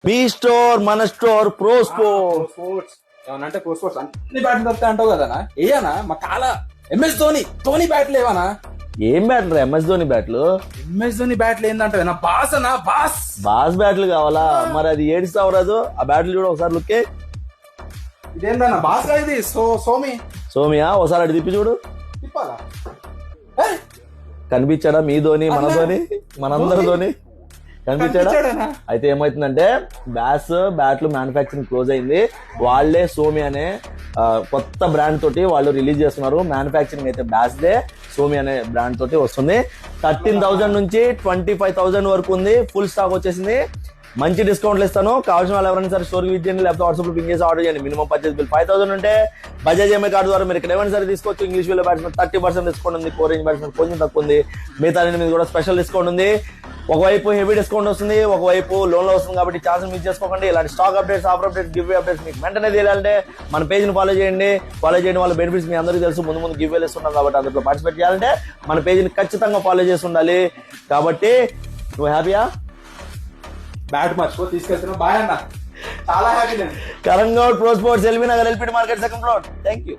మీ store మన store pro sports. ఏమన్నా అంటే ప్రో స్పోర్ట్స్ అన్ని బ్యాట్లు దొరుకుతాయి అంటావు కదా? ఏయనా మా కాల ఎంఎస్ ధోని బ్యాట్లు ఏవనా? ఏం బ్యాట్లు ఎంఎస్ ధోని బ్యాట్లు? ఎంఎస్ ధోని బ్యాట్లు ఏందంటే నా బాస్ అనా బాస్ బ్యాట్లు కావాలా? మరి అది ఏడుస్తావు రాదు. ఆ బ్యాట్లు చూడు ఒకసారి లుక్కే. ఇదేందన్నా బాస్ రా ఇది? సోమియా ఒకసారి అటు తిప్పి చూడు. తిప్పాలా? కనిపించాడా మీ ధోని, మన ధోని, మనందరి ధోని కనిపించాడా? అయితే ఏమైతుందంటే బ్యాట్లు మ్యానుఫ్యాక్చరింగ్ క్లోజ్ అయింది. వాళ్ళే సోమి అనే కొత్త బ్రాండ్ తోటి వాళ్ళు రిలీజ్ చేస్తున్నారు. మ్యానుఫ్యాక్చరింగ్ అయితే బ్యాట్స్దే సోమి అనే బ్రాండ్ తోటి వస్తుంది. 13,000 నుంచి 25,000 వరకు ఉంది. ఫుల్ స్టాక్ వచ్చేసింది. మంచి డిస్కౌంట్లు ఇస్తాను. కావాల్సిన వాళ్ళు ఎవరైనా సరే స్టోర్కి విజిట్ చేయండి, లేకపోతే వాట్సాప్ లో పింగ్ చేసి ఆర్డర్ చేయండి. మినిమం పర్చేస్ బిల్ 5,000 ఉంటే బజాజ్ EMI కార్డు ద్వారా మీరు ఇక్కడ ఏమైనా సరే తీసుకోవచ్చు. ఇంగ్లీష్ వీళ్ళ బ్యాట్స్మెన్ 30% డిస్కౌంట్ ఉంది. 4 రేంజ్ బ్యాట్స్మెన్ కొంచెం తక్కువ ఉంది. మిగతా మీద కూడా స్పెషల్ డిస్కౌంట్ ఉంది. ఒకవైపు హెవీ డిస్కౌంట్ వస్తుంది, ఒకవైపు లోన్ లో వస్తుంది. కాబట్టి ఛాన్స్ మిస్ చేసుకోకండి. ఇలాంటి stock updates, offer updates, give updates మీకు వెంటనే తెలియాలంటే మన పేజ్ ని ఫాలో చేయండి. ఫాలో చేయడం వల్ల బెనిఫిట్స్ మీ అందరికీ తెలుసు. ముందు గివ్ వేలు ఇస్తున్నాం కాబట్టి అందులో పార్టిసిపేట్ చేయాలంటే మన పేజ్ ని ఖచ్చితంగా ఫాలో చేసి ఉండాలి. కాబట్టి నువ్వు హ్యాపీయా? బ్యాట్ మర్చిపో తీసుకెళ్తున్నా. బాయ్ అన్న, చాలా happy. Karangoud pro sports, LB Nagar, LPD market, second floor. Thank you.